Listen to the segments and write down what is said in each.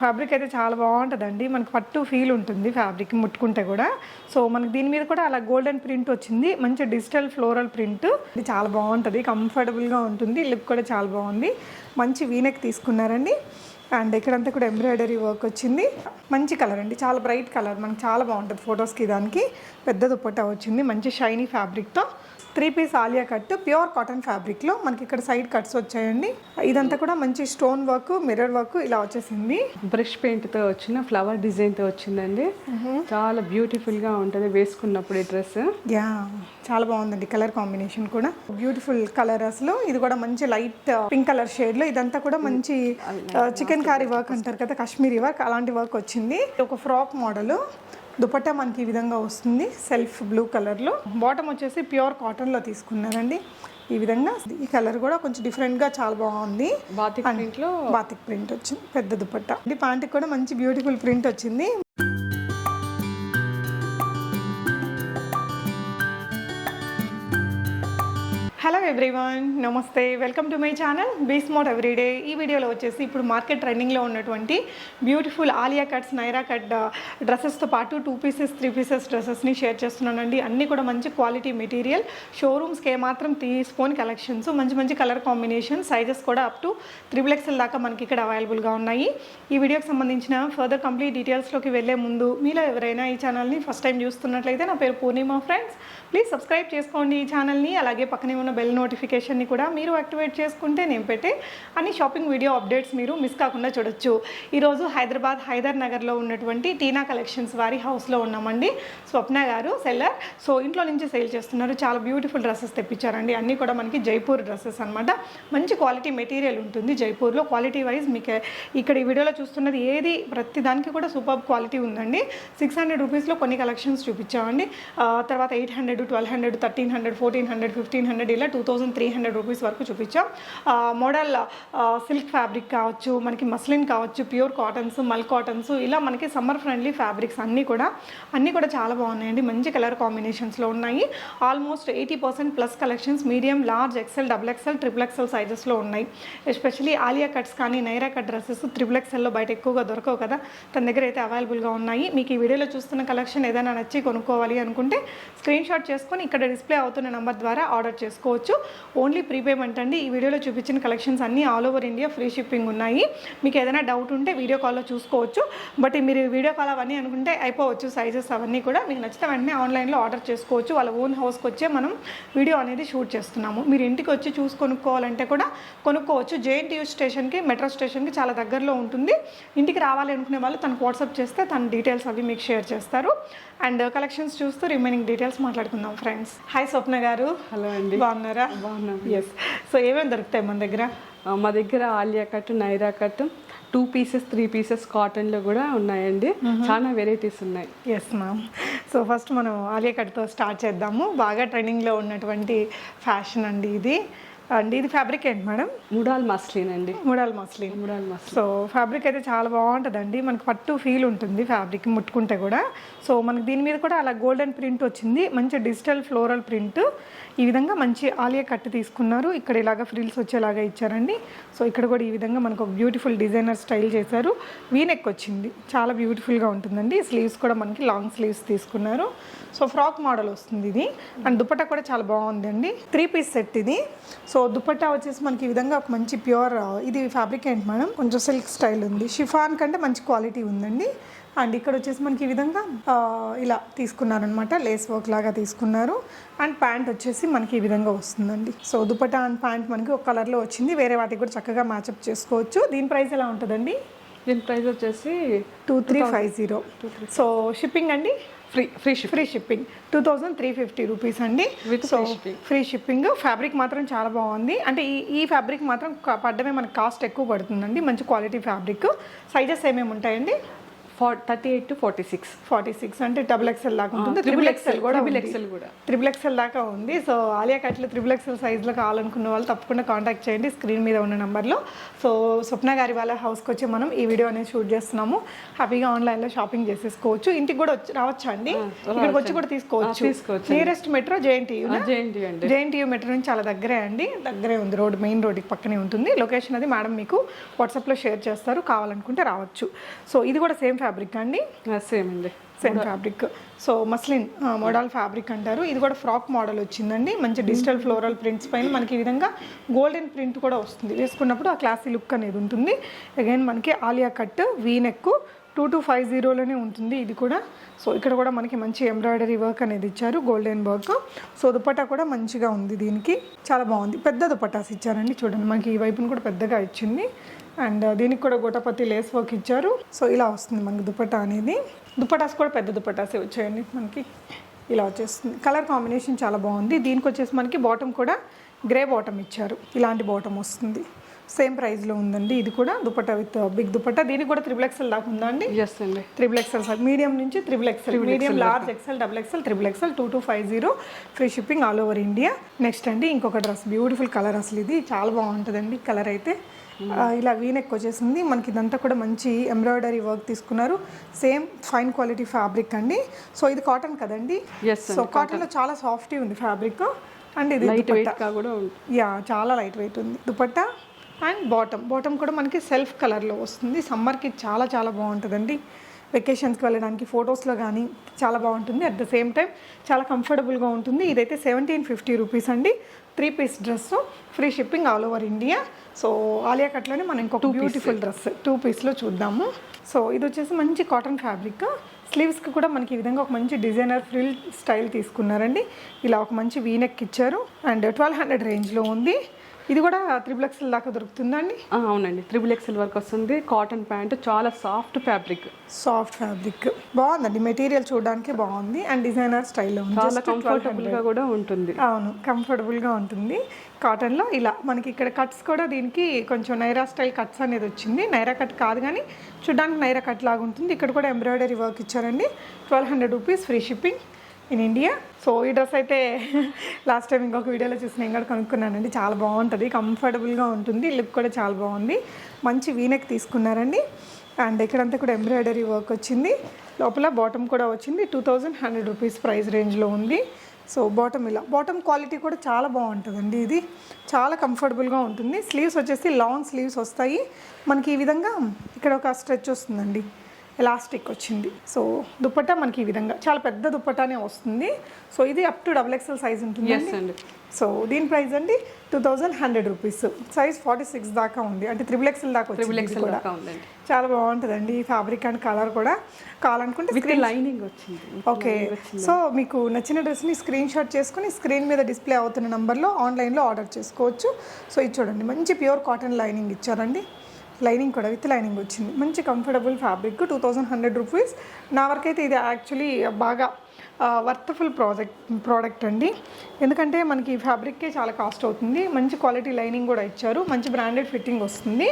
Fabric అయితే చాలా బాగుంటుందండి. మనకు పట్టు ఫీల్ ఉంటుంది ఫ్యాబ్రిక్ ముట్టుకుంటే కూడా. సో మనకి దీని మీద కూడా అలా గోల్డెన్ ప్రింట్ వచ్చింది, మంచి డిజిటల్ ఫ్లోరల్ ప్రింట్. ఇది చాలా బాగుంటుంది, కంఫర్టబుల్గా ఉంటుంది, లుక్ కూడా చాలా బాగుంది. మంచి వీనెక్ తీసుకున్నారండి. అండ్ ఇక్కడంతా కూడా ఎంబ్రాయిడరీ వర్క్ వచ్చింది. మంచి కలర్ అండి, చాలా బ్రైట్ కలర్, మనకు చాలా బాగుంటుంది ఫొటోస్కి. దానికి పెద్ద దుపట్టా వచ్చింది మంచి షైనీ ఫ్యాబ్రిక్తో. 3 piece Alia cut pure cotton ఫ్యాబ్రిక్లో మనకి ఇక్కడ సైడ్ కట్స్ వచ్చాయండి. ఇదంతా కూడా మంచి స్టోన్ వర్క్, మిర్రర్ వర్క్ ఇలా వచ్చేసింది. బ్రష్ పెయింట్తో వచ్చిన ఫ్లవర్ డిజైన్తో వచ్చిందండి. చాలా బ్యూటిఫుల్గా ఉంటుంది వేసుకున్నప్పుడు ఈ డ్రెస్. యా చాలా బాగుందండి, కలర్ కాంబినేషన్ కూడా బ్యూటిఫుల్ కలర్. అసలు ఇది కూడా మంచి లైట్ పింక్ కలర్ షేడ్లో. ఇదంతా కూడా మంచి చికెన్ కారీ వర్క్ అంటారు కదా, కాశ్మీరీ వర్క్, అలాంటి వర్క్ వచ్చింది. ఒక ఫ్రాక్ మోడల్. దుపట్టా మనకి ఈ విధంగా వస్తుంది సెల్ఫ్ బ్లూ కలర్లో. బాటమ్ వచ్చేసి ప్యూర్ కాటన్లో తీసుకున్నారండి. ఈ విధంగా ఈ కలర్ కూడా కొంచెం డిఫరెంట్గా చాలా బాగుంది. బాతిక్ ప్రింట్ వచ్చింది పెద్ద దుపట్టా. ఈ ప్యాంట్కి కూడా మంచి బ్యూటిఫుల్ ప్రింట్ వచ్చింది. Hello everyone, namaste, welcome to my channel be smart everyday. ఈ వీడియోలో వచ్చేసి ఇప్పుడు మార్కెట్ ట్రెండింగ్లో ఉన్నటువంటి beautiful Alia cuts, Naira cut డ్రెస్సెస్తో పాటు 2 పీసెస్ 3 పీసెస్ డ్రెస్సెస్ని షేర్ చేస్తున్నానండి. అన్నీ కూడా మంచి క్వాలిటీ మెటీరియల్, షోరూమ్స్కి ఏమాత్రం తీసుకోని కలెక్షన్స్, మంచి మంచి కలర్ కాంబినేషన్, సైజెస్ కూడా అప్ టు 3XL దాకా మనకి ఇక్కడ అవైలబుల్గా ఉన్నాయి. ఈ వీడియోకి సంబంధించిన ఫర్దర్ కంప్లీట్ డీటెయిల్స్లోకి వెళ్ళే ముందు మీలో ఎవరైనా ఈ ఛానల్ని ఫస్ట్ టైం చూస్తున్నట్లయితే, నా పేరు పూర్ణిమ ఫ్రెండ్స్, ప్లీజ్ సబ్స్క్రైబ్ చేసుకోండి ఈ ఛానల్ని. అలాగే పక్కనే ఉన్న బెల్ నోటిఫికేషన్ని కూడా మీరు యాక్టివేట్ చేసుకుంటే నేను పెట్టే అన్ని షాపింగ్ వీడియో అప్డేట్స్ మీరు మిస్ కాకుండా చూడొచ్చు. ఈరోజు హైదరాబాద్ హైదర్ నగర్లో ఉన్నటువంటి టీనా కలెక్షన్స్ వారి హౌస్లో ఉన్నామండి. స్వప్న గారు సెల్లర్. సో ఇంట్లో నుంచి సేల్ చేస్తున్నారు. చాలా బ్యూటిఫుల్ డ్రెస్సెస్ తెప్పించారండి. అన్నీ కూడా మనకి జైపూర్ డ్రెస్సెస్ అనమాట. మంచి క్వాలిటీ మెటీరియల్ ఉంటుంది జైపూర్లో. క్వాలిటీ వైజ్ మీకు ఇక్కడ ఈ వీడియోలో చూస్తున్నది ఏది ప్రతి దానికి కూడా సూపర్ క్వాలిటీ ఉందండి. 600 రూపీస్లో కొన్ని కలెక్షన్స్ చూపించామండి. తర్వాత 800, 1200, 1300, 1400, 1500 ఇలా 2300 రూపీస్ వరకు చూపించాం. మోడల్ సిల్క్ ఫ్యాబ్రిక్ కావచ్చు, మనకి మస్లిన్ కావచ్చు, ప్యూర్ కాటన్స్, మల్ కాటన్స్, ఇలా మనకి సమ్మర్ ఫ్రెండ్లీ ఫ్యాబ్రిక్స్ అన్నీ కూడా చాలా బాగున్నాయండి. మంచి కలర్ కాంబినేషన్స్లో ఉన్నాయి. Almost 80% plus collections medium, large, XL, XXL, XXL సైజెస్లో ఉన్నాయి. ఎస్పెషల్లీ ఆలియా కట్స్ కానీ నైరా కట్ డ్రెస్సెస్ XXLలో బయట ఎక్కువగా దొరకవు కదా, తన దగ్గర అయితే అవైలబుల్గా ఉన్నాయి. మీకు ఈ వీడియోలో చూస్తున్న కలెక్షన్ ఏదైనా నచ్చి కొనుక్కోవాలి అనుకుంటే స్క్రీన్ షాట్ చేసుకొని ఇక్కడ డిస్ప్లే అవుతున్న నెంబర్ ద్వారా ఆర్డర్ చేసుకోవచ్చు. ఓన్లీ ప్రీపేమెంట్ అండి. ఈ వీడియోలో చూపించిన కలెక్షన్స్ అన్నీ all over India free shipping ఉన్నాయి. మీకు ఏదైనా డౌట్ ఉంటే వీడియో కాల్లో చూసుకోవచ్చు. బట్ మీరు వీడియో కాల్ అవన్నీ అనుకుంటే అయిపోవచ్చు. సైజెస్ అవన్నీ కూడా మీకు నచ్చితే వెంటనే ఆన్లైన్లో ఆర్డర్ చేసుకోవచ్చు. వాళ్ళ ఓన్ హౌస్కి వచ్చే మనం వీడియో అనేది షూట్ చేస్తున్నాము. మీరు ఇంటికి వచ్చి చూసి కొనుక్కోవాలంటే కూడా కొనుక్కోవచ్చు. JNTU స్టేషన్కి, మెట్రో స్టేషన్కి చాలా దగ్గరలో ఉంటుంది. ఇంటికి రావాలి అనుకునే వాళ్ళు తనకు వాట్సాప్ చేస్తే తన డీటెయిల్స్ అవి మీకు షేర్ చేస్తారు. అండ్ కలెక్షన్స్ చూస్తూ రిమైనింగ్ డీటెయిల్స్ మాట్లాడుకుందాం ఫ్రెండ్స్. హాయ్ స్వప్న గారు. హలో అండి, బాగున్నారా? బాగున్నాను. ఎస్. సో ఏమేమి దొరుకుతాయి మన దగ్గర? మా దగ్గర Alia cut, Naira cut, 2 pieces 3 pieces కాటన్లో కూడా ఉన్నాయండి. చాలా వెరైటీస్ ఉన్నాయి. Yes ma'am. సో ఫస్ట్ మనం ఆలియా కట్తో స్టార్ట్ చేద్దాము. బాగా ట్రెండింగ్లో ఉన్నటువంటి ఫ్యాషన్ అండి ఇది. అండ్ ఇది ఫ్యాబ్రిక్ ఏంటి మేడం? ముడాల్ మస్లిన్ అండి. ముడాల్ మస్లిన్. సో ఫ్యాబ్రిక్ అయితే చాలా బాగుంటుందండి. మనకి పట్టు ఫీల్ ఉంటుంది ఫ్యాబ్రిక్ ముట్టుకుంటే కూడా. సో మనకి దీని మీద కూడా అలా గోల్డెన్ ప్రింట్ వచ్చింది, మంచి డిజిటల్ ఫ్లోరల్ ప్రింట్. ఈ విధంగా మంచి ఆలియా కట్ తీసుకున్నారు. ఇక్కడ ఇలాగ ఫ్రిల్స్ వచ్చేలాగా ఇచ్చారండి. సో ఇక్కడ కూడా ఈ విధంగా మనకు ఒక బ్యూటిఫుల్ డిజైనర్ స్టైల్ చేశారు. వీనెక్ వచ్చింది, చాలా బ్యూటిఫుల్గా ఉంటుందండి. స్లీవ్స్ కూడా మనకి లాంగ్ స్లీవ్స్ తీసుకున్నారు. సో ఫ్రాక్ మోడల్ వస్తుంది ఇది. అండ్ దుపట్టా కూడా చాలా బాగుందండి. 3 పీస్ సెట్ ఇది. సో దుపట్టా వచ్చేసి మనకి ఈ విధంగా ఒక మంచి ప్యూర్, ఇది ఫ్యాబ్రిక్ ఏంటి మేడం? కొంచెం సిల్క్ స్టైల్ ఉంది. షిఫాన్ కంటే మంచి క్వాలిటీ ఉందండి. అండ్ ఇక్కడ వచ్చేసి మనకి ఈ విధంగా ఇలా తీసుకున్నారనమాట, లేస్ వర్క్ లాగా తీసుకున్నారు. అండ్ ప్యాంట్ వచ్చేసి మనకి ఈ విధంగా వస్తుందండి. సో దుపట్టా అండ్ ప్యాంట్ మనకి ఒక కలర్లో వచ్చింది. వేరే వాటికి కూడా చక్కగా మ్యాచప్ చేసుకోవచ్చు. దీని ప్రైస్ ఎలా ఉంటుందండి? దీని ప్రైస్ వచ్చేసి 2350. సో షిప్పింగ్ అండి? ఫ్రీ షిప్పింగ్ 2350 రూపీస్ అండి. So free shipping. ఫ్యాబ్రిక్ మాత్రం చాలా బాగుంది. అంటే ఈ ఫ్యాబ్రిక్ మాత్రం పడ్డమే మనకు కాస్ట్ ఎక్కువ పడుతుందండి. మంచి క్వాలిటీ ఫ్యాబ్రిక్. సైజెస్ ఏమేమి ఉంటాయండి? 38 to 46. 46 అంటే డబుల్ ఎక్స్ఎల్ దాకా ఉంటుంది. త్రిబుల్ ఎక్స్ఎల్ కూడా త్రిబుల్ ఎక్స్ఎల్ దాకా ఉంది. సో ఆలియా కట్లో త్రిబుల్ ఎక్స్ఎల్ సైజ్లో కావాలనుకున్న వాళ్ళు తప్పకుండా కాంటాక్ట్ చేయండి స్క్రీన్ మీద ఉన్న నెంబర్లో. సో స్వప్న గారి వాళ్ళ హౌస్కి వచ్చి మనం ఈ వీడియో అనేది షూట్ చేస్తున్నాము. హ్యాపీగా ఆన్లైన్లో షాపింగ్ చేసేసుకోవచ్చు. ఇంటికి కూడా రావచ్చు అండి, ఇక్కడికి వచ్చి కూడా తీసుకోవచ్చు. నియరెస్ట్ మెట్రో జేఎన్టీయూ మెట్రో నుంచి చాలా దగ్గరే అండి, దగ్గరే ఉంది. రోడ్ మెయిన్ రోడ్కి పక్కనే ఉంటుంది. లొకేషన్ అది మేడం మీకు వాట్సాప్లో షేర్ చేస్తారు, కావాలనుకుంటే రావచ్చు. సో ఇది కూడా సేమ్ ఫ్యాబ్రిక్ అండి, same fabric. So muslin model fabric అంటారు. ఇది కూడా ఫ్రాక్ మోడల్ వచ్చిందండి. మంచి డిజిటల్ ఫ్లోరల్ ప్రింట్స్ పైన మనకి ఈ విధంగా గోల్డెన్ ప్రింట్ కూడా వస్తుంది. వేసుకున్నప్పుడు ఆ క్లాసీ లుక్ అనేది ఉంటుంది. అగైన్ మనకి ఆలియా కట్ వీ నెక్ 2250లోనే ఉంటుంది ఇది కూడా. సో ఇక్కడ కూడా మనకి మంచి ఎంబ్రాయిడరీ వర్క్ అనేది ఇచ్చారు, గోల్డెన్ వర్క్. సో దుపట్టా కూడా మంచిగా ఉంది, దీనికి చాలా బాగుంది. పెద్ద దుపట్టాస్ ఇచ్చారండి, చూడండి మనకి ఈ వైపును కూడా పెద్దగా ఇచ్చింది. అండ్ దీనికి కూడా గోటపతి లేస్ వర్క్ ఇచ్చారు. సో ఇలా వస్తుంది మనకి దుపట్టా అనేది. దుపట్టాస్ కూడా పెద్ద దుపట్టాసే వచ్చాయండి మనకి, ఇలా వచ్చేస్తుంది. కలర్ కాంబినేషన్ చాలా బాగుంది. దీనికి వచ్చేసి మనకి బాటమ్ కూడా గ్రే బాటమ్ ఇచ్చారు, ఇలాంటి బాటమ్ వస్తుంది. సేమ్ ప్రైస్లో ఉందండి ఇది కూడా. Dupatta with big dupatta. దీనికి కూడా త్రిబుల్ ఎక్స్ఎల్ దాకా ఉందా అండి? త్రిబుల్ ఎక్స్ఎల్ సార్, మీడియం నుంచి triple XL, medium large XL, double XL, triple XL, 2250, free shipping all over India. Next అండి ఇంకొక డ్రెస్, బ్యూటిఫుల్ కలర్, అసలు ఇది చాలా బాగుంటుందండి కలర్ అయితే. ఇలా వీనెక్ వచ్చేసింది మనకి. ఇదంతా కూడా మంచి ఎంబ్రాయిడరీ వర్క్ తీసుకున్నారు. సేమ్ ఫైన్ క్వాలిటీ ఫ్యాబ్రిక్ అండి. సో ఇది కాటన్ కదండి, సో కాటన్లో చాలా సాఫ్టీ ఉంది ఫ్యాబ్రిక్. అండ్ ఇది చాలా లైట్ వెయిట్ ఉంది దుపట్టా. అండ్ బాటమ్ కూడా మనకి సెల్ఫ్ కలర్లో వస్తుంది. సమ్మర్కి చాలా చాలా బాగుంటుందండి, వెకేషన్స్కి వెళ్ళడానికి, ఫొటోస్లో కానీ చాలా బాగుంటుంది. అట్ ద సేమ్ టైం చాలా కంఫర్టబుల్గా ఉంటుంది. ఇదైతే 1750 రూపీస్ అండి. 3 piece dress, free shipping all over India. So Alia కట్లోనే మనం ఇంకొక బ్యూటిఫుల్ డ్రెస్ 2 పీస్లో చూద్దాము. సో ఇది వచ్చేసి మంచి కాటన్ ఫ్యాబ్రిక్. స్లీవ్స్కి కూడా మనకి ఈ విధంగా ఒక మంచి డిజైనర్ ఫ్రిల్ స్టైల్ తీసుకున్నారండి. ఇలా ఒక మంచి వీనెక్ ఇచ్చారు. అండ్ 1200 రేంజ్లో ఉంది. ఇది కూడా త్రిబుల్ ఎక్స్ఎల్ దాకా దొరుకుతుందండి? అవునండి, త్రిబుల్ ఎక్స్ఎల్ వరకు వస్తుంది. కాటన్ ప్యాంట్, చాలా సాఫ్ట్ ఫ్యాబ్రిక్ బాగుందండి. మెటీరియల్ చూడడానికి బాగుంది అండ్ డిజైనర్ స్టైల్లో ఉంది. చాలా కంఫర్టబుల్గా కూడా ఉంటుంది. అవును, కంఫర్టబుల్గా ఉంటుంది కాటన్లో. ఇలా మనకి ఇక్కడ కట్స్ కూడా దీనికి కొంచెం నైరా స్టైల్ కట్స్ అనేది వచ్చింది. నైరా కట్ కాదు కానీ చూడడానికి నైరా కట్ లాగా ఉంటుంది. ఇక్కడ కూడా ఎంబ్రాయిడరీ వర్క్ ఇచ్చారండి. 1200 rupees, free shipping in India. So ఈ డ్రెస్ అయితే లాస్ట్ టైం ఇంకొక వీడియోలో చూసి నేను కూడా కొనుక్కున్నానండి. చాలా బాగుంటుంది, కంఫర్టబుల్గా ఉంటుంది, లుక్ కూడా చాలా బాగుంది. మంచి వీనెక్ తీసుకున్నారండి. అండ్ ఇక్కడంతా కూడా ఎంబ్రాయిడరీ వర్క్ వచ్చింది. లోపల బాటమ్ కూడా వచ్చింది. 2100 రూపీస్ ప్రైస్ రేంజ్లో ఉంది. సో బాటమ్ ఇలా, బాటమ్ క్వాలిటీ కూడా చాలా బాగుంటుందండి. ఇది చాలా కంఫర్టబుల్గా ఉంటుంది. స్లీవ్స్ వచ్చేసి లాంగ్ స్లీవ్స్ వస్తాయి మనకి. ఈ విధంగా ఇక్కడ ఒక స్ట్రెచ్ వస్తుందండి, ఎలాస్టిక్ వచ్చింది. సో దుపట్టా మనకి ఈ విధంగా చాలా పెద్ద దుపట్టానే వస్తుంది. సో ఇది up to double XL size ఉంటుంది. సో దీని ప్రైస్ అండి 2100 రూపీస్. సైజ్ 46 దాకా ఉంది, అంటే త్రిబుల్ ఎక్స్ఎల్ దాకా వచ్చింది కూడా. చాలా బాగుంటుందండి ఈ ఫ్యాబ్రిక్ అండ్ కలర్ కూడా. కావాలనుకుంటే లైనింగ్ వచ్చింది. ఓకే, సో మీకు నచ్చిన డ్రెస్ని స్క్రీన్ షాట్ చేసుకుని స్క్రీన్ మీద డిస్ప్లే అవుతున్న నెంబర్లో ఆన్లైన్లో ఆర్డర్ చేసుకోవచ్చు. సో ఇది చూడండి, మంచి ప్యూర్ కాటన్ లైనింగ్ ఇచ్చారండి. లైనింగ్ కూడా విత్ లైనింగ్ వచ్చింది. మంచి కంఫర్టబుల్ ఫ్యాబ్రిక్, 2100 రూపీస్. నా వరకైతే ఇది యాక్చువల్లీ బాగా వర్త్ఫుల్ ప్రోడక్ట్ అండి. ఎందుకంటే మనకి ఈ ఫ్యాబ్రిక్కే చాలా కాస్ట్ అవుతుంది. మంచి క్వాలిటీ లైనింగ్ కూడా ఇచ్చారు, మంచి బ్రాండెడ్ ఫిట్టింగ్ వస్తుంది.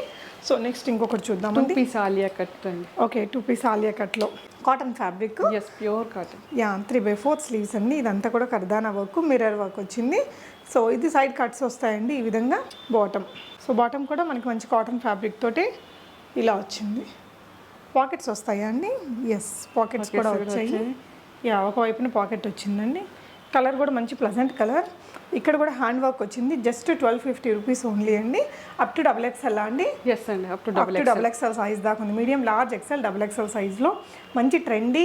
సో నెక్స్ట్ ఇంకొకటి చూద్దాం. 2 పీస్ ఆలియా కట్ అండి. ఓకే, 2 పీస్ ఆలియా కట్లో cotton fabric, pure cotton. 3/4 sleeves అండి. ఇదంతా కూడా కర్దానా వర్క్, మిర్రర్ వర్క్ వచ్చింది. సో ఇది సైడ్ కట్స్ వస్తాయండి ఈ విధంగా. బాటమ్, సో బాటమ్ కూడా మనకి మంచి కాటన్ ఫ్యాబ్రిక్ తోటి ఇలా వచ్చింది. పాకెట్స్ వస్తాయా అండి? ఎస్, పాకెట్స్ కూడా వచ్చాయి. ఒకవైపున పాకెట్ వచ్చిందండి. కలర్ కూడా మంచి ప్లజెంట్ కలర్. ఇక్కడ కూడా హ్యాండ్ వర్క్ వచ్చింది. జస్ట్ 1250 రూపీస్ ఓన్లీ అండి. అప్ టు డబుల్ ఎక్స్ఎల్ అండి? Up to double XL size దాకా ఉంది. Medium, large, XL, double XL సైజ్లో మంచి ట్రెండీ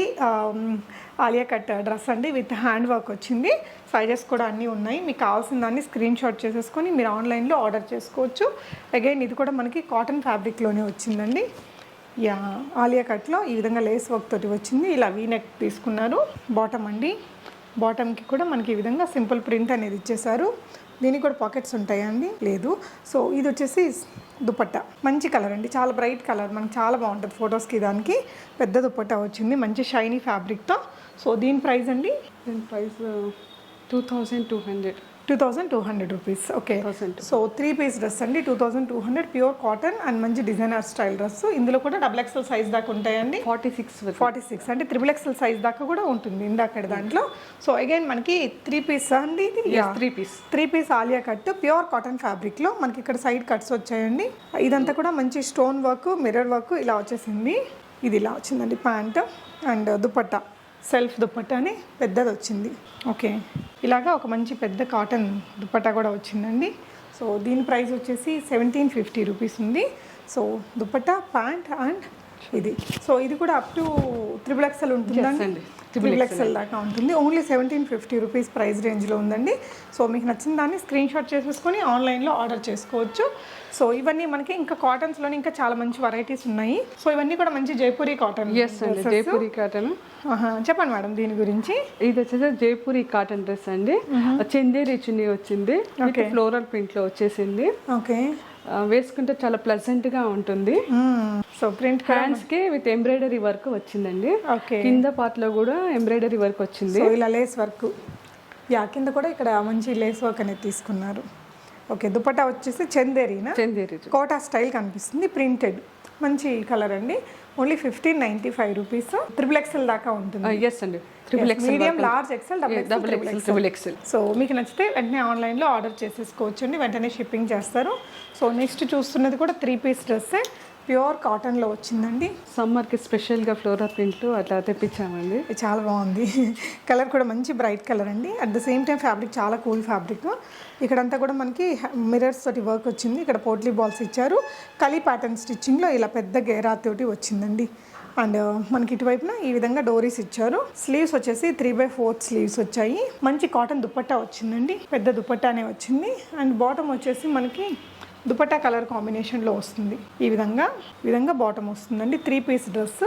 ఆలియా కట్ డ్రెస్ అండి. విత్ హ్యాండ్ వర్క్ వచ్చింది. సైజెస్ కూడా అన్నీ ఉన్నాయి. మీకు కావాల్సిన దాన్ని స్క్రీన్ షాట్ చేసేసుకొని మీరు ఆన్లైన్లో ఆర్డర్ చేసుకోవచ్చు. అగైన్ ఇది కూడా మనకి కాటన్ ఫ్యాబ్రిక్లోనే వచ్చిందండి. ఆలియా కట్లో ఈ విధంగా లేస్ వర్క్ తోటి వచ్చింది. ఇలా వీనెక్ తీసుకున్నారు. బాటమ్ అండి, బాటమ్కి కూడా మనకి ఈ విధంగా సింపుల్ ప్రింట్ అనేది ఇచ్చేసారు. దీనికి కూడా పాకెట్స్ ఉంటాయా అండి? లేదు. సో ఇది వచ్చేసి దుపట్టా, మంచి కలర్ అండి, చాలా బ్రైట్ కలర్, మనకి చాలా బాగుంటుంది ఫొటోస్కి. దానికి పెద్ద దుపట్టా వచ్చింది మంచి షైనీ ఫ్యాబ్రిక్తో. సో దీని ప్రైస్ అండి? దీని price 2200. 2200 rupees. Okay, so 3 piece dress అండి, 2200, ప్యూర్ కాటన్ అండ్ మంచి డిజైనర్ స్టైల్ డ్రెస్. ఇందులో కూడా XXL సైజ్ దాకా ఉంటాయండి. 46 అంటే XXL సైజ్ దాకా కూడా ఉంటుంది ఇందాక దాంట్లో. సో అగైన్ మనకి 3 పీస్ అండి ఇది. 3 piece Alia cut pure cotton ఫ్యాబ్రిక్లో మనకి ఇక్కడ సైడ్ కట్స్ వచ్చాయండి. ఇదంతా కూడా మంచి స్టోన్ వర్క్, మిర్రర్ వర్క్ ఇలా వచ్చేసింది. ఇది ఇలా వచ్చిందండి pant and dupatta, self dupatta అని పెద్దది వచ్చింది. ఓకే, ఇలాగా ఒక మంచి పెద్ద కాటన్ దుపట్టా కూడా వచ్చిందండి. సో దీని ప్రైస్ వచ్చేసి 1750 రూపీస్ ఉంది. సో దుపట్టా, ప్యాంట్ అండ్ ఇది. సో ఇది కూడా అప్ టు XXL ఉంటుందండి. XXL దాకా ఉంటుంది. ఓన్లీ 1750 రూపీస్ ప్రైస్ రేంజ్లో ఉందండి. సో మీకు నచ్చిన దాన్ని స్క్రీన్ షాట్ చేసేసుకొని ఆన్లైన్లో ఆర్డర్ చేసుకోవచ్చు. సో ఇవన్నీ మనకి ఇంకా కాటన్స్లోని ఇంకా చాలా మంచి వెరైటీస్ ఉన్నాయి. సో ఇవన్నీ కూడా మంచి జైపూరి కాటన్. జైపూరి కాటన్. చెప్పండి మేడం దీని గురించి. ఇది వచ్చేసి జైపూరి కాటన్ డ్రెస్ అండి. చందేరి చున్నీ వచ్చింది, ఫ్లోరల్ ప్రింట్ లో వచ్చేసింది. ఓకే, వేసుకుంటే చాలా ప్లెజెంట్ గా ఉంటుంది. సో ప్రింట్ హ్యాండ్స్ కి విత్ ఎంబ్రాయిడరీ వర్క్ వచ్చిందండి. ఓకే, కింద పార్ట్ లో కూడా ఎంబ్రాయిడరీ వర్క్ వచ్చింది. సో ఇలా లేస్ వర్క్, కింద కూడా ఇక్కడ మంచి లేస్ వర్క్ అనేది తీసుకున్నారు. ఓకే, దుపట్టా వచ్చేసి చందేరి కోటా స్టైల్ కనిపిస్తుంది, ప్రింటెడ్ మంచి కలర్ అండి. Only 1595 rupees. XXL దాకా ఉంటుంది. Medium, large, double XL. So మీకు నచ్చితే వెంటనే ఆన్లైన్లో ఆర్డర్ చేసేసుకోవచ్చు అండి, వెంటనే షిప్పింగ్ చేస్తారు. సో నెక్స్ట్ చూస్తున్నది కూడా 3 పీస్ డ్రెస్, ప్యూర్ కాటన్లో వచ్చిందండి. సమ్మర్కి స్పెషల్గా ఫ్లోరల్ ప్రింట్లు అట్లా తెప్పించామండి. చాలా బాగుంది, కలర్ కూడా మంచి బ్రైట్ కలర్ అండి. At the same time fabric చాలా కూల్ ఫ్యాబ్రిక్. ఇక్కడంతా కూడా మనకి మిర్రర్స్ తోటి వర్క్ వచ్చింది. ఇక్కడ పోట్లీ బాల్స్ ఇచ్చారు. కలీ ప్యాటర్న్ స్టిచ్చింగ్లో ఇలా పెద్ద గేరా తోటి వచ్చిందండి. అండ్ మనకి ఇటువైపున ఈ విధంగా డోరీస్ ఇచ్చారు. స్లీవ్స్ వచ్చేసి 3/4 స్లీవ్స్ వచ్చాయి. మంచి కాటన్ దుపట్టా వచ్చిందండి, పెద్ద దుపట్టానే వచ్చింది. అండ్ బాటమ్ వచ్చేసి మనకి దుపట్టా కలర్ కాంబినేషన్లో వస్తుంది. ఈ విధంగా బాటమ్ వస్తుందండి. 3 పీస్ డ్రెస్.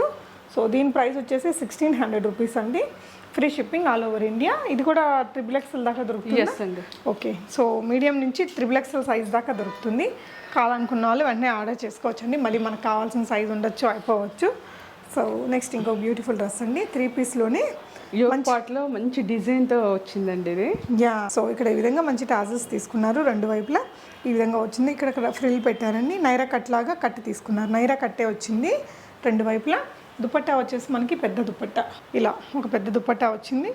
సో దీని ప్రైస్ వచ్చేసి 1600 రూపీస్ అండి. Free shipping all over India. ఇది కూడా XXL దాకా దొరుకుతుంది. ఓకే, సో మీడియం నుంచి XXL సైజ్ దాకా దొరుకుతుంది. కావాలనుకున్న వాళ్ళు వెంటనే ఆర్డర్ చేసుకోవచ్చు అండి. మళ్ళీ మనకు కావాల్సిన సైజ్ ఉండొచ్చు, అయిపోవచ్చు. సో నెక్స్ట్ ఇంకో బ్యూటిఫుల్ డ్రెస్ అండి, 3 పీస్లోనే పార్ట్లో మంచి డిజైన్తో వచ్చిందండి ఇది. సో ఇక్కడ ఈ విధంగా మంచి టాజల్స్ తీసుకున్నారు, రెండు వైపులా ఈ విధంగా వచ్చింది. ఇక్కడ ఫ్రిల్ పెట్టారండి, నైరా కట్ లాగా కట్ తీసుకున్నారు. నైరా కట్టే వచ్చింది రెండు వైపులా. దుపట్టా వచ్చేసి మనకి పెద్ద దుపట్టా, ఇలా ఒక పెద్ద దుపట్టా వచ్చింది.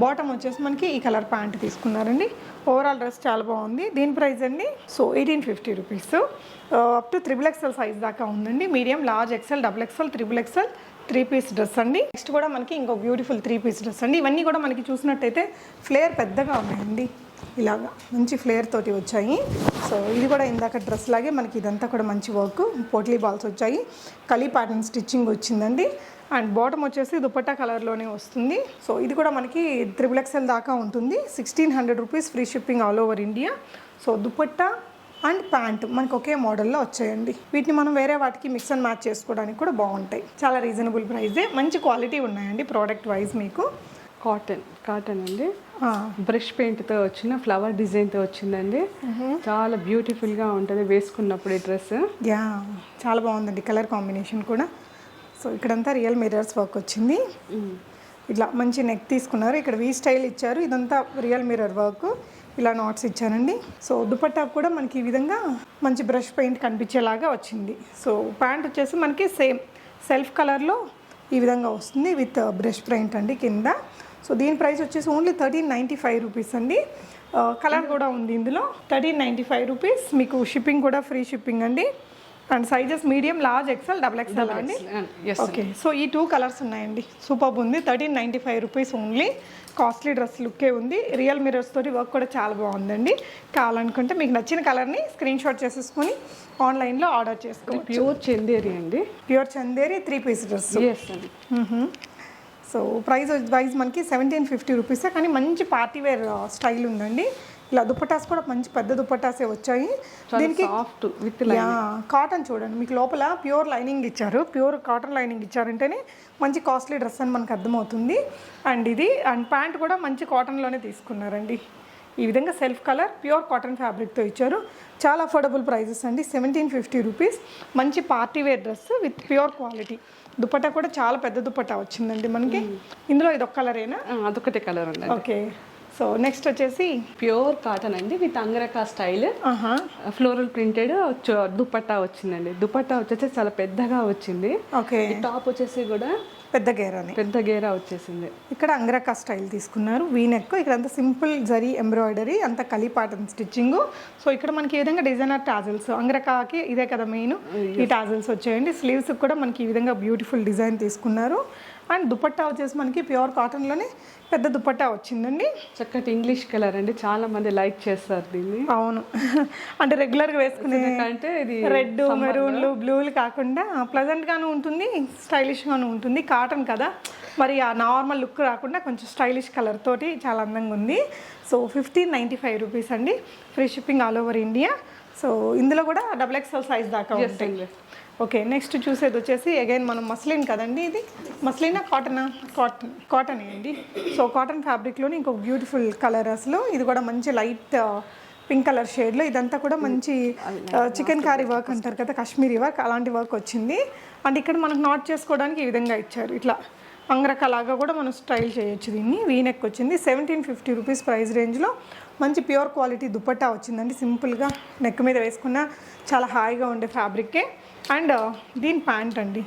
బాటమ్ వచ్చేసి మనకి ఈ కలర్ ప్యాంట్ తీసుకున్నారండి. ఓవరాల్ డ్రెస్ చాలా బాగుంది. దీని ప్రైస్ అండి so 1850 rupees. Up to XXL size దాకా ఉందండి. Medium, large, XL, XXL, XXL 3 piece dress అండి. నెక్స్ట్ కూడా మనకి ఇంకో బ్యూటిఫుల్ 3 పీస్ డ్రెస్ అండి. ఇవన్నీ కూడా మనకి చూసినట్టయితే ఫ్లేర్ పెద్దగా ఉన్నాయండి, ఇలాగా మంచి ఫ్లేర్ తోటి వచ్చాయి. సో ఇది కూడా ఇందాక డ్రెస్ లాగే మనకి ఇదంతా కూడా మంచి వర్క్, పోట్లీ బాల్స్ వచ్చాయి, కలీ ప్యాటర్న్ స్టిచ్చింగ్ వచ్చిందండి. అండ్ బాటమ్ వచ్చేసి దుపట్టా కలర్లోనే వస్తుంది. సో ఇది కూడా మనకి XXL దాకా ఉంటుంది. 1600 rupees, free shipping all over India. So dupatta and pant మనకు ఒకే మోడల్లో వచ్చాయండి. వీటిని మనం వేరే వాటికి మిక్స్ అండ్ మ్యాచ్ చేసుకోవడానికి కూడా బాగుంటాయి. చాలా రీజనబుల్ ప్రైజే, మంచి క్వాలిటీ ఉన్నాయండి ప్రోడక్ట్ వైజ్. మీకు కాటన్ అండి, బ్రష్ పెయింట్తో వచ్చిన ఫ్లవర్ డిజైన్తో వచ్చిందండి. చాలా బ్యూటిఫుల్గా ఉంటుంది వేసుకున్నప్పుడు ఈ డ్రెస్. చాలా బాగుందండి కలర్ కాంబినేషన్ కూడా. సో ఇక్కడంతా రియల్ మిర్రర్స్ వర్క్ వచ్చింది. ఇట్లా మంచి నెక్ తీసుకున్నారు. ఇక్కడ వీ స్టైల్ ఇచ్చారు. ఇదంతా రియల్ మిర్రర్ వర్క్, ఇలా నాట్స్ ఇచ్చారండి. సో దుపట్టా కూడా మనకి ఈ విధంగా మంచి బ్రష్ పెయింట్ కనిపించేలాగా వచ్చింది. సో ప్యాంట్ వచ్చేసి మనకి సేమ్ సెల్ఫ్ కలర్లో ఈ విధంగా వస్తుంది విత్ బ్రష్ పెయింట్ అండి కింద. సో దీని ప్రైస్ వచ్చేసి ఓన్లీ 1395 రూపీస్ అండి. కలర్ కూడా ఉంది ఇందులో. 1395 రూపీస్. మీకు షిప్పింగ్ కూడా ఫ్రీ షిప్పింగ్ అండి. And sizes medium, large, XL, XXL అండి. ఓకే, సో ఈ 2 కలర్స్ ఉన్నాయండి. సూపర్ ఉంది. 1395 రూపీస్ ఓన్లీ. కాస్ట్లీ డ్రెస్ లుక్కే ఉంది. రియల్ మిర్రర్స్ తోటి వర్క్ కూడా చాలా బాగుందండి. కావాలనుకుంటే మీకు నచ్చిన కలర్ని స్క్రీన్ షాట్ చేసేసుకొని ఆన్లైన్లో ఆర్డర్ చేసుకోవచ్చు. ప్యూర్ చందేరి అండి, pure Chanderi 3 piece dress. So price wise మనకి 1750 రూపీసే, కానీ మంచి పార్టీ వేర్ స్టైల్ ఉందండి. ఇలా దుపట్టాస్ కూడా మంచి పెద్ద దుపట్టాసే వచ్చాయి. దీనికి కాటన్ చూడండి, మీకు లోపల ప్యూర్ లైనింగ్ ఇచ్చారు. ప్యూర్ కాటన్ లైనింగ్ ఇచ్చారంటేనే మంచి కాస్ట్లీ డ్రెస్ అని మనకు అర్థమవుతుంది. అండ్ ఇది అండ్ ప్యాంట్ కూడా మంచి కాటన్లోనే తీసుకున్నారండి. ఈ విధంగా సెల్ఫ్ కలర్ ప్యూర్ కాటన్ ఫ్యాబ్రిక్తో ఇచ్చారు. చాలా అఫోర్డబుల్ ప్రైజెస్ అండి. 1750 రూపీస్. మంచి party wear dress with pure quality. Dupatta కూడా చాలా పెద్ద దుపట్టా వచ్చిందండి మనకి. ఇందులో ఇది ఒక కలరేనా? అదొకటే కలర్ ఉంది. ఓకే, సో నెక్స్ట్ వచ్చేసి ప్యూర్ కాటన్ అండి with angrakha style, floral printed dupatta వచ్చిందండి. దుపట్టా వచ్చేసి చాలా పెద్దగా వచ్చింది. ఓకే, టాప్ వచ్చేసి కూడా పెద్ద గేరాని, పెద్ద గేరా వచ్చేసింది. ఇక్కడ అంగరకా స్టైల్ తీసుకున్నారు, వీనెక్. ఇక్కడ అంతా సింపుల్ జరీ ఎంబ్రాయిడరీ, అంతా కలీ పాటర్న్ స్టిచ్చింగ్. సో ఇక్కడ మనకి ఈ విధంగా డిజైనర్ టాజిల్స్, అంగరకాకి ఇదే కదా మెయిన్, ఈ టాజిల్స్ వచ్చాయండి. స్లీవ్స్ కూడా మనకి ఈ విధంగా బ్యూటిఫుల్ డిజైన్ తీసుకున్నారు. అండ్ దుపట్టా వచ్చేసి మనకి ప్యూర్ కాటన్లోనే పెద్ద దుపట్టా వచ్చిందండి. చక్కటి ఇంగ్లీష్ కలర్ అండి, చాలా మంది లైక్ చేస్తారు దీన్ని. అవును, అంటే రెగ్యులర్గా వేసుకునే అంటే ఇది రెడ్, మెరూన్లు, బ్లూలు కాకుండా ప్లెజెంట్గాను ఉంటుంది, స్టైలిష్గాను ఉంటుంది. కాటన్ కదా, మరి ఆ నార్మల్ లుక్ రాకుండా కొంచెం స్టైలిష్ కలర్ తోటి చాలా అందంగా ఉంది. సో 1595 రూపీస్ అండి, free shipping all over India. So ఇందులో కూడా XXL సైజ్ దాకా ఉంటాయి. ఓకే, నెక్స్ట్ చూసేది వచ్చేసి అగైన్ మనం మస్లిన్ కదండి, ఇది మస్లినా కాటనా? కాటన్ అండి. సో కాటన్ ఫ్యాబ్రిక్లోని ఇంకొక బ్యూటిఫుల్ కలర్, అసలు ఇది కూడా మంచి లైట్ పింక్ కలర్ షేడ్లో. ఇదంతా కూడా మంచి చికెన్ కారీ వర్క్ అంటారు కదా, కాశ్మీరీ వర్క్, అలాంటి వర్క్ వచ్చింది. అండ్ ఇక్కడ మనకు నాట్ చేసుకోవడానికి ఈ విధంగా ఇచ్చారు, ఇట్లా అంగరకలాగా కూడా మనం స్టైల్ చేయొచ్చు దీన్ని. వీనెక్ వచ్చింది. 1750 రూపీస్ ప్రైస్ రేంజ్లో మంచి ప్యూర్ క్వాలిటీ దుపట్టా వచ్చిందండి. సింపుల్గా నెక్ మీద వేసుకున్న చాలా హాయిగా ఉండే ఫ్యాబ్రికే. అండ్ దీని ప్యాంట్ అండి.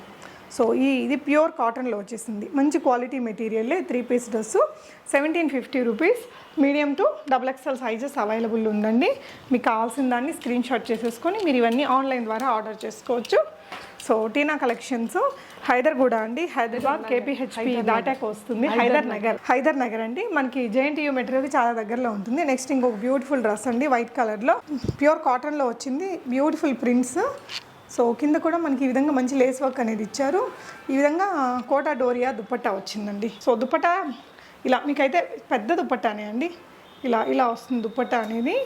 సో ఇది ప్యూర్ కాటన్లో వచ్చేసింది, మంచి క్వాలిటీ మెటీరియల్లే. 3 piece dress 1750 rupees. Medium to XXL sizes available ఉందండి. మీకు కావాల్సిన దాన్ని స్క్రీన్ షాట్ చేసేసుకొని మీరు ఇవన్నీ ఆన్లైన్ ద్వారా ఆర్డర్ చేసుకోవచ్చు. సో టీనా కలెక్షన్స్ హైదర్గూడ అండి, హైదరాబాద్ KPHP దాటాక వస్తుంది. హైదర్ నగర్ అండి, మనకి JNTU మెటీరియల్కి చాలా దగ్గరలో ఉంటుంది. నెక్స్ట్ ఇంకొక బ్యూటిఫుల్ డ్రెస్ అండి, వైట్ కలర్లో ప్యూర్ కాటన్లో వచ్చింది, బ్యూటిఫుల్ ప్రింట్స్. సో కింద కూడా మనకి ఈ విధంగా మంచి లేస్ వర్క్ అనేది ఇచ్చారు. ఈ విధంగా కోటా డోరియా దుపట్టా వచ్చిందండి. సో దుపట్టా ఇలా మీకైతే పెద్ద దుపట్టానే అండి, ఇలా వస్తుంది దుపట్టా అనేది.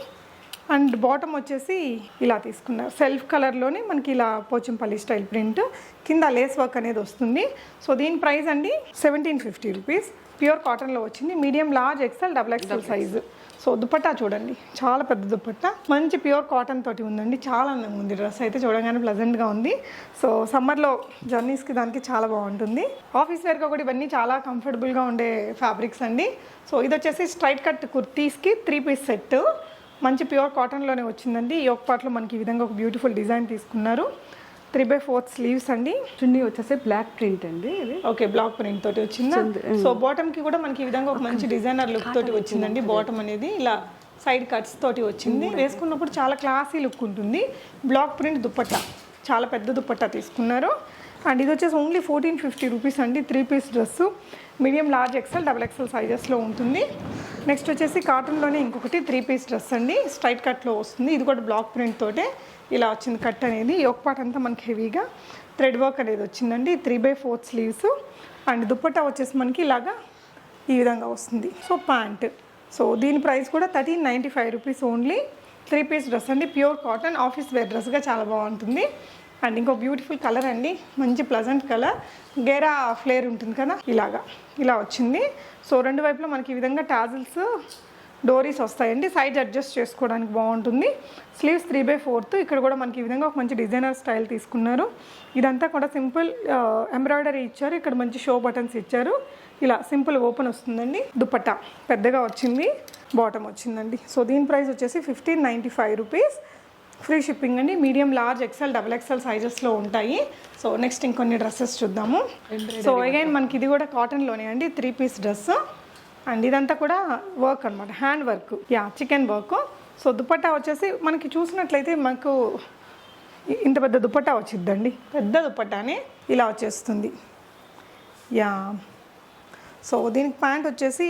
అండ్ బాటమ్ వచ్చేసి ఇలా తీసుకున్నారు, సెల్ఫ్ కలర్లోనే మనకి ఇలా పోచంపల్లి స్టైల్ ప్రింట్, కింద లేస్ వర్క్ అనేది వస్తుంది. సో దీని ప్రైస్ అండి 1750 రూపీస్. ప్యూర్ కాటన్లో వచ్చింది, medium, large, XL, XXL size. So dupatta చూడండి, చాలా పెద్ద దుపట్టా, మంచి ప్యూర్ కాటన్ తోటి ఉందండి. చాలా అందంగా ఉంది డ్రెస్ అయితే, చూడగానే ప్లెజెంట్గా ఉంది. సో సమ్మర్లో జర్నీస్కి దానికి చాలా బాగుంటుంది. ఆఫీస్ వేర్గా కూడా ఇవన్నీ చాలా కంఫర్టబుల్గా ఉండే ఫ్యాబ్రిక్స్ అండి. సో ఇది వచ్చేసి స్ట్రైట్ కట్ కుర్తీస్కి 3 పీస్ సెట్, మంచి ప్యూర్ కాటన్లోనే వచ్చిందండి. యోక్ పార్ట్లో మనకి ఈ విధంగా ఒక బ్యూటిఫుల్ డిజైన్ తీసుకున్నారు. 3/4 స్లీవ్స్ అండి. చున్నీ వచ్చేసి బ్లాక్ ప్రింట్ అండి ఇది. ఓకే, బ్లాక్ ప్రింట్ తోటి వచ్చింది. సో బాటమ్ కి కూడా మనకి ఈ విధంగా ఒక మంచి డిజైనర్ లుక్ తోటి వచ్చిందండి. బాటమ్ అనేది ఇలా సైడ్ కట్స్ తోటి వచ్చింది, వేసుకున్నప్పుడు చాలా క్లాసీ లుక్ ఉంటుంది. బ్లాక్ ప్రింట్ దుపట్టా, చాలా పెద్ద దుపట్టా తీసుకున్నారు. అండ్ ఇది వచ్చేసి ఓన్లీ 1450 రూపీస్ అండి. 3 piece dress, medium, large, XL, XXL సైజెస్లో ఉంటుంది. నెక్స్ట్ వచ్చేసి కాటన్లోనే ఇంకొకటి 3 పీస్ డ్రెస్ అండి, స్ట్రైట్ కట్లో వస్తుంది. ఇది కూడా బ్లాక్ ప్రింట్ తోటే ఇలా వచ్చింది కట్ అనేది. యోక్ పార్ట్ అంతా మనకి హెవీగా థ్రెడ్ వర్క్ అనేది వచ్చిందండి. 3/4 స్లీవ్స్. అండ్ దుపట్టా వచ్చేసి మనకి ఇలాగా ఈ విధంగా వస్తుంది. సో ప్యాంట్, సో దీని ప్రైస్ కూడా 1395 రూపీస్ ఓన్లీ. 3 పీస్ డ్రెస్ అండి, ప్యూర్ కాటన్, ఆఫీస్ వేర్ డ్రెస్గా చాలా బాగుంటుంది. అండ్ ఇంకో బ్యూటిఫుల్ కలర్ అండి, మంచి ప్లజెంట్ కలర్, గేరా ఫ్లేర్ ఉంటుంది కదా, ఇలా వచ్చింది. సో రెండు వైపులో మనకి ఈ విధంగా టాజిల్స్, డోరీస్ వస్తాయండి. సైజ్ అడ్జస్ట్ చేసుకోవడానికి బాగుంటుంది. స్లీవ్స్ 3/4. ఇక్కడ కూడా మనకి ఈ విధంగా ఒక మంచి డిజైనర్ స్టైల్ తీసుకున్నారు. ఇదంతా కూడా సింపుల్ ఎంబ్రాయిడరీ ఇచ్చారు. ఇక్కడ మంచి షో బటన్స్ ఇచ్చారు. ఇలా సింపుల్ ఓపెన్ వస్తుందండి. దుపట్టా పెద్దగా వచ్చింది, బాటమ్ వచ్చిందండి. సో దీని ప్రైస్ వచ్చేసి 1595 రూపీస్. ఫ్రీ షిప్పింగ్ అండి. మీడియం, లార్జ్, XL, XXL సైజెస్లో ఉంటాయి. సో నెక్స్ట్ ఇంకొన్ని డ్రెస్సెస్ చూద్దాము. సో అగైన్ మనకి ఇది కూడా కాటన్లోనే అండి, 3 పీస్ డ్రెస్. అండ్ ఇదంతా కూడా వర్క్ అనమాట, hand work, chicken work. So dupatta వచ్చేసి మనకి చూసినట్లయితే మనకు ఇంత పెద్ద దుపట్టా వచ్చిద్దండి, పెద్ద దుపట్టానే ఇలా వచ్చేస్తుంది. సో దీనికి ప్యాంట్ వచ్చేసి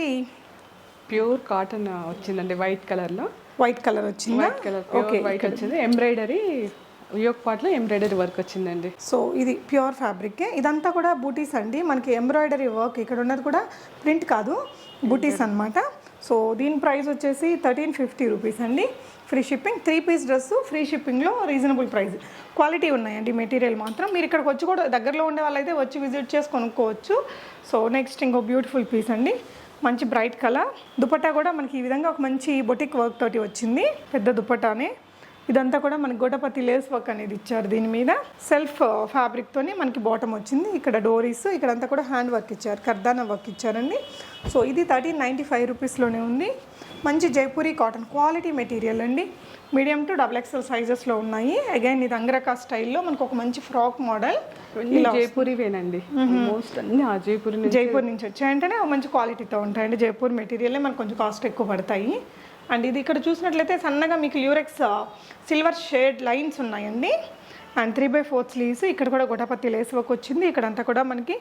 ప్యూర్ కాటన్ వచ్చిందండి, వైట్ కలర్లో. వైట్ కలర్ వచ్చింది, వైట్ కలర్, ఓకే, వైట్ వచ్చింది. ఎంబ్రాయిడరీ యోక్ పార్ట్లో ఎంబ్రాయిడరీ వర్క్ వచ్చిందండి. సో ఇది ప్యూర్ ఫ్యాబ్రిక్. ఇదంతా కూడా బూటీస్ అండి, మనకి ఎంబ్రాయిడరీ వర్క్. ఇక్కడ ఉన్నది కూడా ప్రింట్ కాదు, బూటీస్ అనమాట. సో దీని ప్రైస్ వచ్చేసి 1350 రూపీస్ అండి. Free shipping. 3 piece dress free షిప్పింగ్లో రీజనబుల్ ప్రైస్. క్వాలిటీ ఉన్నాయండి మెటీరియల్ మాత్రం. మీరు ఇక్కడికి వచ్చి కూడా దగ్గరలో ఉండే వాళ్ళైతే వచ్చి విజిట్ చేసి కొనుక్కోవచ్చు. సో నెక్స్ట్ ఇంకో బ్యూటిఫుల్ పీస్ అండి, మంచి బ్రైట్ కలర్. దుపట్టా కూడా మనకి ఈ విధంగా ఒక మంచి బొటిక్ వర్క్ తోటి వచ్చింది, పెద్ద దుపట్టానే. ఇదంతా కూడా మనకి గోటపత్తి లేస్ వర్క్ అనేది ఇచ్చారు. దీని మీద సెల్ఫ్ ఫ్యాబ్రిక్తోని మనకి బాటమ్ వచ్చింది. ఇక్కడ డోరీస్, ఇక్కడంతా కూడా హ్యాండ్ వర్క్ ఇచ్చారు, కర్దానా వర్క్ ఇచ్చారండి. సో ఇది 1395 రూపీస్లోనే ఉంది. మంచి జైపూరి కాటన్ క్వాలిటీ మెటీరియల్ అండి. మీడియం టు XXL సైజెస్లో ఉన్నాయి. అగైన్ ఇది అంగరకా స్టైల్లో మనకు ఒక మంచి ఫ్రాక్ మోడల్. జైపూరివేనండి, మోస్ట్ అన్ని ఆ జైపూర్ నుంచి వచ్చాయంటేనే మంచి క్వాలిటీతో ఉంటాయండి. జైపూర్ మెటీరియల్లే మనకు కొంచెం కాస్ట్ ఎక్కువ పడతాయి. అండ్ ఇది ఇక్కడ చూసినట్లయితే సన్నగా మీకు ల్యూరెక్స్ సిల్వర్ షేడ్ లైన్స్ ఉన్నాయండి. And 3/4 sleeves. ఇక్కడ కూడా గోటపత్తి లేస్ వర్క్ వచ్చింది. ఇక్కడంతా కూడా మనకి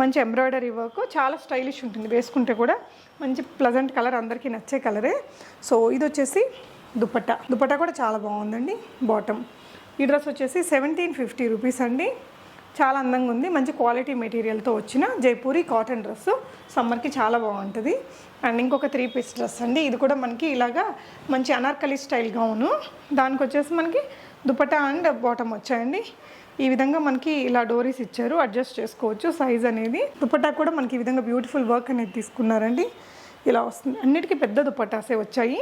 మంచి ఎంబ్రాయిడరీ వర్క్, చాలా స్టైలిష్ ఉంటుంది. వేసుకుంటే కూడా మంచి ప్లజెంట్ కలర్, అందరికీ నచ్చే కలరే. సో ఇది వచ్చేసి దుపట్టా కూడా చాలా బాగుందండి. బాటమ్. ఈ డ్రెస్ వచ్చేసి 1750 రూపీస్ అండి. చాలా అందంగా ఉంది. మంచి క్వాలిటీ మెటీరియల్తో వచ్చిన జైపూరి కాటన్ డ్రెస్. సమ్మర్కి చాలా బాగుంటుంది. అండ్ ఇంకొక 3 పీస్ డ్రెస్ అండి. ఇది కూడా మనకి ఇలాగా మంచి అనార్కలి స్టైల్ గౌను. దానికి వచ్చేసి మనకి దుపట్టా అండ్ బాటమ్ వచ్చాయండి. ఈ విధంగా మనకి ఇలా డోరీస్ ఇచ్చారు, అడ్జస్ట్ చేసుకోవచ్చు సైజ్ అనేది. దుపట్టా కూడా మనకి ఈ విధంగా బ్యూటిఫుల్ వర్క్ అనేది తీసుకున్నారండి. ఇలా వస్తుంది. అన్నిటికీ పెద్ద దుపట్టాసే వచ్చాయి.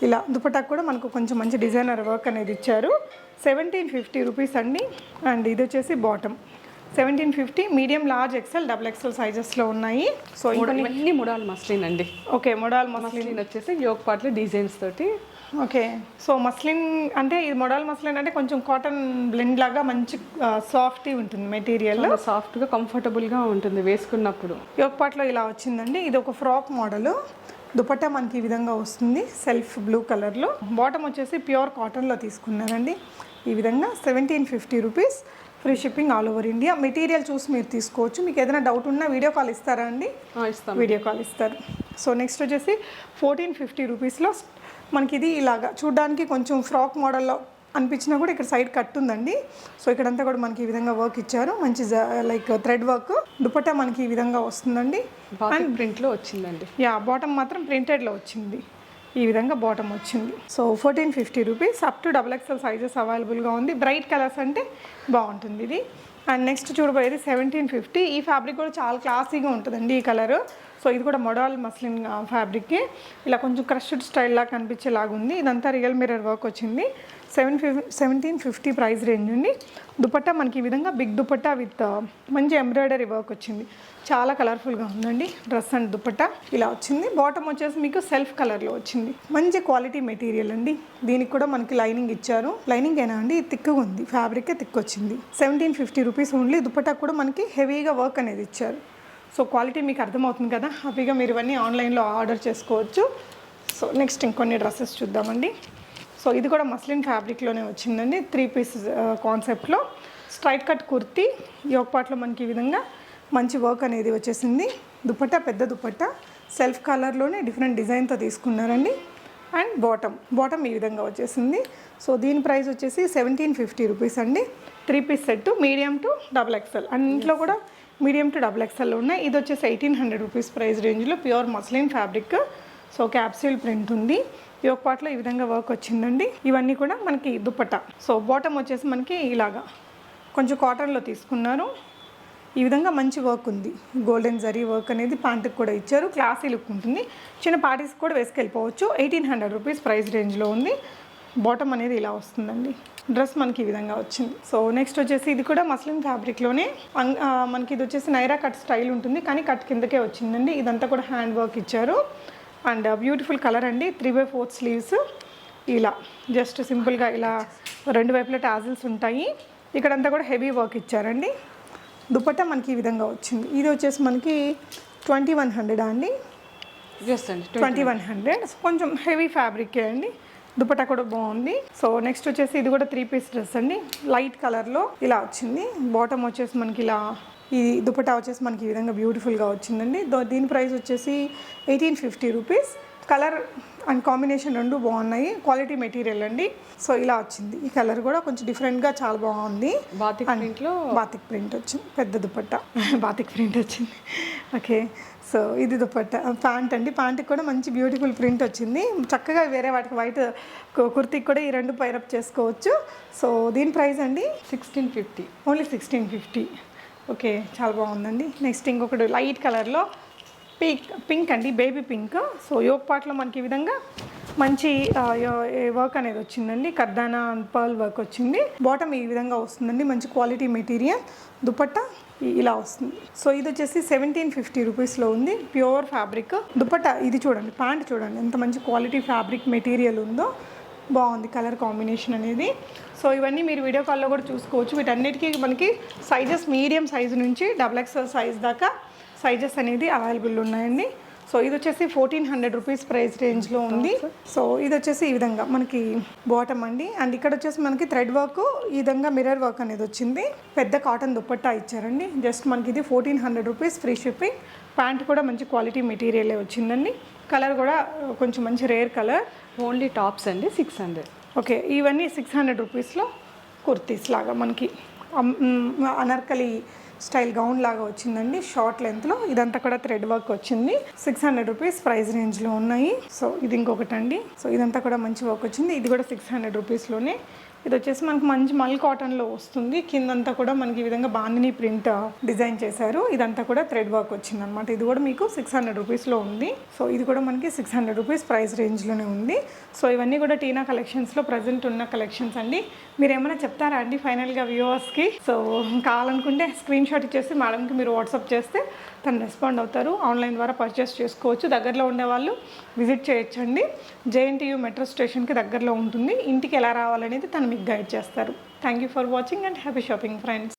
ఇలా దుపట్టా కూడా మనకు కొంచెం మంచి డిజైనర్ వర్క్ అనేది ఇచ్చారు. 1750 రూపీస్ అండి. అండ్ ఇది వచ్చేసి bottom 1750. Medium, large, XL, XXL సైజెస్లో ఉన్నాయి. సో ఇవన్నీ మొడాల్ మస్లిన్ అండి. ఓకే, మొడాల్ మస్లిన్ వచ్చేసి యోక్ పార్ట్లు డిజైన్స్ తోటి. ఓకే. సో మస్లిన్ అంటే ఇది మొడాల్ మస్లిన్ అంటే కొంచెం కాటన్ బ్లెండ్ లాగా మంచి సాఫ్ట్ ఉంటుంది మెటీరియల్. సాఫ్ట్గా కంఫర్టబుల్గా ఉంటుంది వేసుకున్నప్పుడు. యోక్ పార్ట్లో ఇలా వచ్చిందండి. ఇది ఒక ఫ్రాక్ మోడల్. దుపట్టా మనకి ఈ విధంగా వస్తుంది, సెల్ఫ్ బ్లూ కలర్లో. బాటమ్ వచ్చేసి ప్యూర్ కాటన్లో తీసుకున్నారండి. ఈ విధంగా 1750 rupees. Free shipping all over India. Material చూసి మీరు తీసుకోవచ్చు. మీకు ఏదైనా డౌట్ ఉన్నా వీడియో కాల్ ఇస్తారా అండి? ఇస్తాం, వీడియో కాల్ ఇస్తారు. సో నెక్స్ట్ వచ్చేసి 1450 రూపీస్లో మనకి ఇది ఇలాగా చూడడానికి కొంచెం ఫ్రాక్ మోడల్లో అనిపించినా కూడా ఇక్కడ సైడ్ కట్ ఉందండి. సో ఇక్కడంతా కూడా మనకి ఈ విధంగా వర్క్ ఇచ్చారు, మంచి లైక్ థ్రెడ్ వర్క్. దుపట్టా మనకి ఈ విధంగా వస్తుందండి. అండ్ ప్రింట్లో వచ్చిందండి. బాటమ్ మాత్రం ప్రింటెడ్లో వచ్చింది. ఈ విధంగా బాటమ్ వచ్చింది. So 1450 rupees. Up to XXL sizes అవైలబుల్గా ఉంది. బ్రైట్ కలర్స్ అంటే బాగుంటుంది ఇది. అండ్ నెక్స్ట్ చూడబోయేది 1750. ఈ ఫ్యాబ్రిక్ కూడా చాలా క్లాసీగా ఉంటుందండి ఈ కలర్. సో ఇది కూడా మొడాల్ మస్లిన్ ఫ్యాబ్రిక్కి ఇలా కొంచెం క్రష్డ్ స్టైల్ లాగా కనిపించేలాగా ఉంది. ఇదంతా రియల్ మిర్రర్ వర్క్ వచ్చింది. 1750 ప్రైస్ రేంజ్ అండి. దుపట్టా మనకి ఈ విధంగా బిగ్ దుపట్టా విత్ మంచి ఎంబ్రాయిడరీ వర్క్ వచ్చింది. చాలా కలర్ఫుల్గా ఉందండి డ్రెస్ అండ్ దుపట్టా ఇలా వచ్చింది. బాటమ్ వచ్చేసి మీకు సెల్ఫ్ కలర్లో వచ్చింది. మంచి క్వాలిటీ మెటీరియల్ అండి. దీనికి కూడా మనకి లైనింగ్ ఇచ్చారు. లైనింగ్ అయినా అండి తిక్కుగా ఉంది, ఫ్యాబ్రిక్ తిక్కు వచ్చింది. 1750 రూపీస్ ఓన్లీ. దుపట్టా కూడా మనకి హెవీగా వర్క్ అనేది ఇచ్చారు. సో క్వాలిటీ మీకు అర్థమవుతుంది కదా. హ్యాపీగా మీరు ఇవన్నీ ఆన్లైన్లో ఆర్డర్ చేసుకోవచ్చు. సో నెక్స్ట్ ఇంకొన్ని డ్రెస్సెస్ చూద్దామండి. సో ఇది కూడా మస్లిన్ ఫ్యాబ్రిక్లోనే వచ్చిందండి. 3 పీస్ కాన్సెప్ట్లో స్ట్రైట్ కట్ కుర్తీ. యోక్ పార్ట్లో మనకి ఈ విధంగా మంచి వర్క్ అనేది వచ్చేసింది. దుపట్టా పెద్ద దుపట్టా సెల్ఫ్ కలర్లోనే డిఫరెంట్ డిజైన్తో తీసుకున్నారండి. అండ్ బాటమ్ ఈ విధంగా వచ్చేసింది. సో దీని ప్రైస్ వచ్చేసి 1750 రూపీస్ అండి. 3 piece set, medium to XXL. అన్నింట్లో కూడా మీడియం టు XXL ఉన్నాయి. ఇది వచ్చేసి 1800 రూపీస్ ప్రైస్ రేంజ్లో pure muslin fabric. So capsule print ఉంది. యోక్ పార్ట్లో ఈ విధంగా వర్క్ వచ్చిందండి. ఇవన్నీ కూడా మనకి దుపట్టా. సో బాటమ్ వచ్చేసి మనకి ఇలాగా కొంచెం కాటన్లో తీసుకున్నారు. ఈ విధంగా మంచి వర్క్ ఉంది. గోల్డెన్ జరీ వర్క్ అనేది ప్యాంటుకి కూడా ఇచ్చారు. క్లాసీ లుక్ ఉంటుంది. చిన్న పార్టీస్ కూడా వేసుకెళ్ళిపోవచ్చు. 1800 రూపీస్ ప్రైస్ రేంజ్లో ఉంది. బాటమ్ అనేది ఇలా వస్తుందండి. డ్రెస్ మనకి ఈ విధంగా వచ్చింది. సో నెక్స్ట్ వచ్చేసి ఇది కూడా మస్లిన్ ఫ్యాబ్రిక్లోనే మనకి ఇది వచ్చేసి నైరా కట్ స్టైల్ ఉంటుంది, కానీ కట్ కిందకే వచ్చిందండి. ఇదంతా కూడా హ్యాండ్ వర్క్ ఇచ్చారు. అండ్ బ్యూటిఫుల్ కలర్ అండి. 3/4 స్లీవ్స్. ఇలా జస్ట్ సింపుల్గా ఇలా 2 వైపుల టాజిల్స్ ఉంటాయి. ఇక్కడంతా కూడా హెవీ వర్క్ ఇచ్చారండి. దుపట్టా మనకి ఈ విధంగా వచ్చింది. ఇది వచ్చేసి మనకి 2100 అండి. 2100. కొంచెం హెవీ ఫ్యాబ్రికే అండి. దుపట్టా కూడా బాగుంది. సో నెక్స్ట్ వచ్చేసి ఇది కూడా 3 పీస్ డ్రెస్ అండి. లైట్ కలర్లో ఇలా వచ్చింది. బాటమ్ వచ్చేసి మనకి ఇలా, ఈ దుపట్టా వచ్చేసి మనకి ఈ విధంగా బ్యూటిఫుల్గా వచ్చిందండి. దీని ప్రైస్ వచ్చేసి 1850 రూపీస్. కలర్ అండ్ కాంబినేషన్ రెండు బాగున్నాయి. క్వాలిటీ మెటీరియల్ అండి. సో ఇలా వచ్చింది. ఈ కలర్ కూడా కొంచెం డిఫరెంట్గా చాలా బాగుంది. బాతిక్ ప్రింట్ వచ్చింది. పెద్ద దుపట్టా బాతిక్ ప్రింట్ వచ్చింది. ఓకే. సో ఇది దుపట్టా. ప్యాంట్ అండి. ప్యాంట్కి కూడా మంచి బ్యూటిఫుల్ ప్రింట్ వచ్చింది. చక్కగా వేరే వాటికి వైట్ కుర్తీకి కూడా ఈ రెండు పైరప్ చేసుకోవచ్చు. సో దీని ప్రైస్ అండి 1650. ఓన్లీ 1650. ఓకే, చాలా బాగుందండి. నెక్స్ట్ ఇంకొకటి లైట్ కలర్లో పింక్ అండి, బేబీ పింక్. సో యోక్ పార్ట్లో మనకి ఈ విధంగా మంచి వర్క్ అనేది వచ్చిందండి, కర్దానా అండ్ పర్ల్ వర్క్ వచ్చింది. బాటమ్ ఈ విధంగా వస్తుందండి, మంచి క్వాలిటీ మెటీరియల్. దుపట్టా ఇలా వస్తుంది. సో ఇది వచ్చేసి 1750 రూపీస్లో ఉంది, ప్యూర్ ఫ్యాబ్రిక్. దుపట్టా ఇది చూడండి, ప్యాంట్ చూడండి ఎంత మంచి క్వాలిటీ ఫ్యాబ్రిక్ మెటీరియల్ ఉందో, బాగుంది కలర్ కాంబినేషన్ అనేది. సో ఇవన్నీ మీరు వీడియో కాల్లో కూడా చూసుకోవచ్చు. వీటన్నిటికీ మనకి సైజెస్ మీడియం సైజు నుంచి XXL సైజ్ దాకా సైజెస్ అనేది అవైలబుల్ ఉన్నాయండి. సో ఇది వచ్చేసి 1400 రూపీస్ ప్రైస్ రేంజ్లో ఉంది. సో ఇది వచ్చేసి ఈ విధంగా మనకి బాటమ్ అండి. అండ్ ఇక్కడ వచ్చేసి మనకి థ్రెడ్ వర్క్, ఈ విధంగా మిర్రర్ వర్క్ అనేది వచ్చింది. పెద్ద కాటన్ దుపట్టా ఇచ్చారండి. జస్ట్ మనకి ఇది 1400 రూపీస్, ఫ్రీ షిప్పింగ్. ప్యాంట్ కూడా మంచి క్వాలిటీ మెటీరియలే వచ్చిందండి. కలర్ కూడా కొంచెం మంచి రేర్ కలర్. ఓన్లీ టాప్స్ అండి 600. ఓకే, ఇవన్నీ 600 రూపీస్లో కుర్తీస్ లాగా మనకి అనార్కలి స్టైల్ గౌన్ లాగా వచ్చిందండి, షార్ట్ లెంత్లో. ఇదంతా కూడా థ్రెడ్ వర్క్ వచ్చింది. 600 రూపీస్ ప్రైస్ రేంజ్లో ఉన్నాయి. సో ఇది ఇంకొకటి అండి. సో ఇదంతా కూడా మంచి వర్క్ వచ్చింది. ఇది కూడా 600 రూపీస్లోనే. ఇది వచ్చేసి మనకి మంచి మల్ కాటన్లో వస్తుంది. కిందంతా కూడా మనకి ఈ విధంగా బాందిని ప్రింట్ డిజైన్ చేశారు. ఇదంతా కూడా థ్రెడ్ వర్క్ వచ్చింది అనమాట. ఇది కూడా మీకు 600 రూపీస్లో ఉంది. సో ఇది కూడా మనకి 600 రూపీస్ ప్రైస్ రేంజ్లోనే ఉంది. సో ఇవన్నీ కూడా టీనా కలెక్షన్స్లో ప్రజెంట్ ఉన్న కలెక్షన్స్ అండి. మీరు ఏమైనా చెప్తారా అండి ఫైనల్గా వ్యూవర్స్కి? సో కావాలనుకుంటే స్క్రీన్ షాట్ ఇచ్చేసి మేడంకి మీరు వాట్సాప్ చేస్తే తను రెస్పాండ్ అవుతారు. ఆన్లైన్ ద్వారా పర్చేస్ చేసుకోవచ్చు. దగ్గరలో ఉండే వాళ్ళు విజిట్ చేయొచ్చండి. JNTU మెట్రో స్టేషన్కి దగ్గరలో ఉంటుంది. ఇంటికి ఎలా రావాలనేది తను మీకు గైడ్ చేస్తారు. Thank you for watching and happy shopping friends.